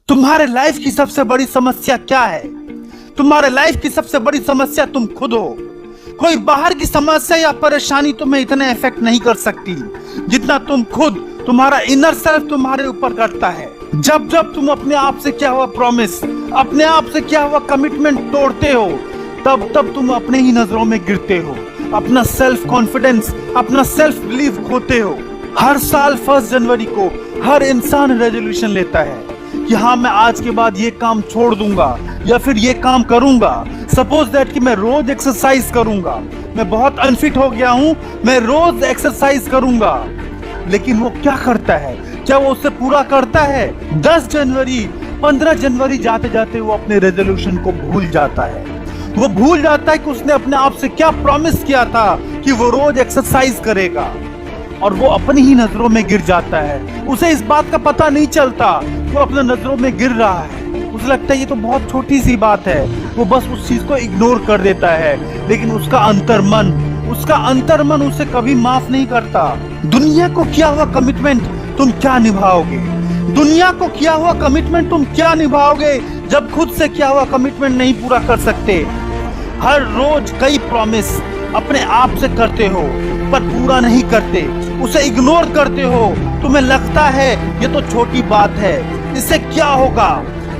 तुम्हारे लाइफ की सबसे बड़ी समस्या क्या है? तुम्हारे लाइफ की सबसे बड़ी समस्या तुम खुद हो। कोई बाहर की समस्या या परेशानी तुम्हें इतना इफेक्ट नहीं कर सकती जितना तुम खुद, तुम्हारा इनर सेल्फ तुम्हारे ऊपर करता है। जब जब तुम अपने आप से क्या हुआ प्रॉमिस, अपने आप से क्या हुआ कमिटमेंट तोड़ते हो, तब तब तुम अपने ही नजरों में गिरते हो। अपना सेल्फ कॉन्फिडेंस, अपना सेल्फ बिलीव खोते हो। हर साल 1 जनवरी को हर इंसान रेजोल्यूशन लेता है कि हाँ, मैं आज के बाद ये काम छोड़ दूंगा या फिर ये काम करूंगा। सपोज दैट कि मैं रोज एक्सरसाइज करूंगा, मैं बहुत अनफिट हो गया हूं, मैं रोज एक्सरसाइज करूंगा। लेकिन वो क्या करता है? क्या वो उससे पूरा करता है? 10 जनवरी 15 जनवरी जाते जाते वो अपने रेजोल्यूशन को भूल जाता है। वो भूल जाता है कि उसने अपने आप से क्या प्रॉमिस किया था कि वो रोज एक्सरसाइज करेगा, और वो अपनी ही नजरों में गिर जाता है। उसे इस बात का पता नहीं चलता वो अपने नजरों में गिर रहा है। उसे लगता है ये तो बहुत छोटी सी बात है, वो बस उस चीज को इग्नोर कर देता है। लेकिन उसका अंतर्मन उसे कभी माफ नहीं करता। दुनिया को किया हुआ कमिटमेंट तुम क्या निभाओगे? दुनिया को किया हुआ कमिटमेंट तुम क्या निभाओगे जब खुद से किया हुआ कमिटमेंट नहीं पूरा कर सकते? हर रोज कई प्रॉमिस अपने आप से करते हो पर पूरा नहीं करते, उसे इग्नोर करते हो। तुम्हें लगता है ये तो छोटी बात है, इससे क्या होगा?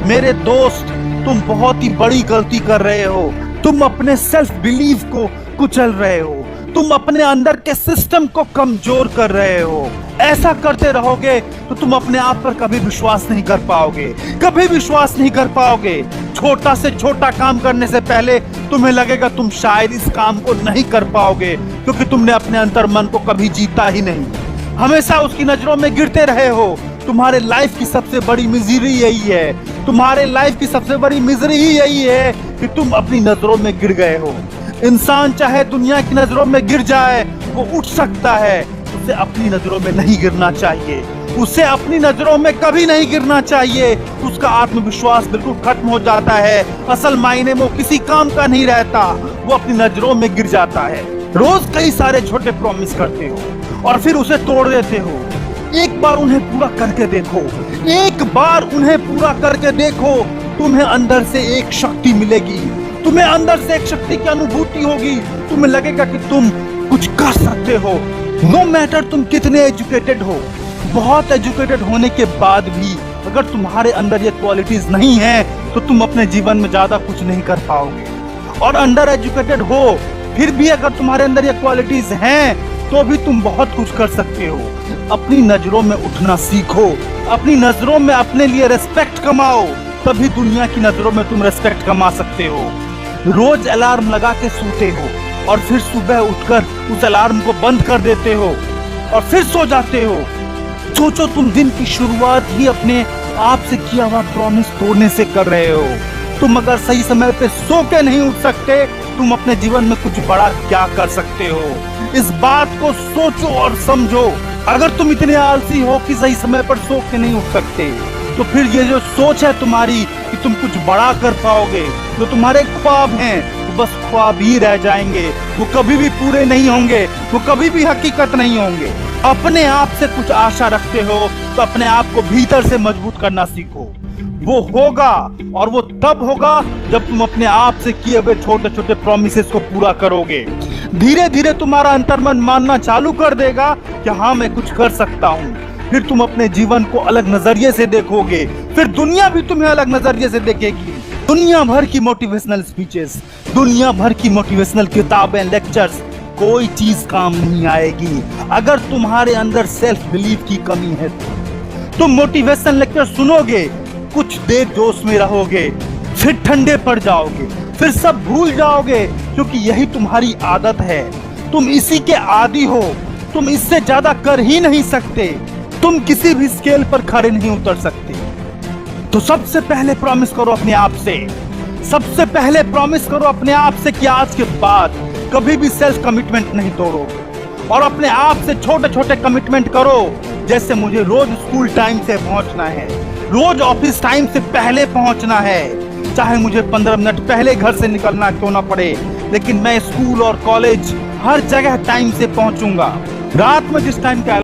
मेरे दोस्त, तुम बहुत ही बड़ी गलती कर रहे हो। तुम अपने सेल्फ बिलीफ को कुचल रहे हो, तुम अपने अंदर के सिस्टम को कमजोर कर रहे हो। ऐसा करते रहोगे तो तुम अपने आप पर कभी विश्वास नहीं कर पाओगे, कभी विश्वास नहीं कर पाओगे। छोटा से छोटा काम करने से पहले तुम्हें लगेगा तुम शायद इस काम को नहीं कर पाओगे, क्योंकि तुमने अपने अंतर्मन को कभी जीता ही नहीं, हमेशा उसकी नजरों में गिरते रहे हो। तुम्हारे लाइफ की सबसे बड़ी मिजरी यही है, तुम्हारे लाइफ की सबसे बड़ी मिजरी ही यही है कि तुम अपनी नजरों में गिर गए हो। इंसान चाहे दुनिया की नजरों में गिर जाए, वो उठ सकता है, उसे अपनी नजरों में नहीं गिरना चाहिए। उसे अपनी नजरों में कभी नहीं गिरना चाहिए। उसका आत्मविश्वास बिल्कुल खत्म हो जाता है, असल मायने में वो किसी काम का नहीं रहता, वो अपनी नजरों में गिर जाता है। रोज कई सारे छोटे प्रॉमिस करते हो और फिर उसे तोड़ देते हो। एक बार उन्हें पूरा करके देखो, एक बार उन्हें पूरा करके देखो, तुम्हें अंदर से एक शक्ति मिलेगी, तुम्हें अंदर से एक शक्ति की अनुभूति होगी। तुम्हें लगेगा कि तुम कुछ कर सकते हो। नो मैटर तुम कितने एजुकेटेड हो, बहुत एजुकेटेड होने के बाद भी अगर तुम्हारे अंदर ये क्वालिटीज नहीं है तो तुम अपने जीवन में ज्यादा कुछ नहीं कर पाओगे। और अंडर एजुकेटेड हो फिर भी अगर तुम्हारे अंदर ये क्वालिटीज हैं तो भी तुम बहुत कुछ कर सकते हो। अपनी नजरों में उठना सीखो, अपनी नजरों में अपने लिए रेस्पेक्ट कमाओ, तभी दुनिया की नजरों में तुम रेस्पेक्ट कमा सकते हो। रोज अलार्म लगा के सोते हो और फिर सुबह उठकर उस अलार्म को बंद कर देते हो और फिर सो जाते हो। सोचो, तुम दिन की शुरुआत ही अपने आप से किया हुआ प्रॉमिस तोड़ने से कर रहे हो। तुम अगर सही समय पे सो के नहीं उठ सकते, तुम अपने जीवन में कुछ बड़ा क्या कर सकते हो? इस बात को सोचो और समझो। अगर तुम इतने आलसी हो कि सही समय पर सो के नहीं उठ सकते, तो फिर ये जो सोच है तुम्हारी कि तुम कुछ बड़ा कर पाओगे, जो तुम्हारे ख्वाब हैं, वो बस ख्वाब ही रह जाएंगे, वो कभी भी पूरे नहीं होंगे, वो कभी भी हकीकत नहीं होंगे। अपने आप से कुछ आशा रखते हो तो अपने आप को भीतर से मजबूत करना सीखो। वो होगा, और वो तब होगा जब तुम अपने आप से किए हुए छोटे छोटे प्रॉमिसेस को पूरा करोगे। धीरे धीरे तुम्हारा अंतर्मन मानना चालू कर देगा कि हाँ, मैं कुछ कर सकता हूँ। फिर तुम अपने जीवन को अलग नजरिए से देखोगे, फिर दुनिया भी तुम्हें अलग नजरिए से देखेगी। दुनिया भर की मोटिवेशनल स्पीचेस, दुनिया भर की मोटिवेशनल किताबें, लेक्चर्स, कोई चीज काम नहीं आएगी अगर तुम्हारे अंदर सेल्फ बिलीफ की कमी है। तुम मोटिवेशनल लेक्चर सुनोगे, कुछ देर जोश में रहोगे, फिर ठंडे पड़ जाओगे, फिर सब भूल जाओगे, क्योंकि यही तुम्हारी आदत है। तुम इसी के आदी हो, तुम इससे ज्यादा कर ही नहीं सकते, तुम किसी भी स्केल पर खड़े नहीं उतर सकते। तो सबसे पहले प्रॉमिस करो अपने आप से, सबसे पहले प्रॉमिस करो अपने आप से कि आज के बाद कभी भी सेल्फ कमिटमेंट नहीं तोड़ोगे। और अपने आप से छोटे छोटे कमिटमेंट करो, जैसे मुझे रोज स्कूल टाइम से पहुंचना है, रोज ऑफिस टाइम से पहले पहुंचना है, चाहे मुझे 15 मिनट पहले घर से निकलना क्यों ना पड़े, लेकिन मैं स्कूल और कॉलेज हर जगह टाइम से पहुंचूंगा। रात में जिस टाइम का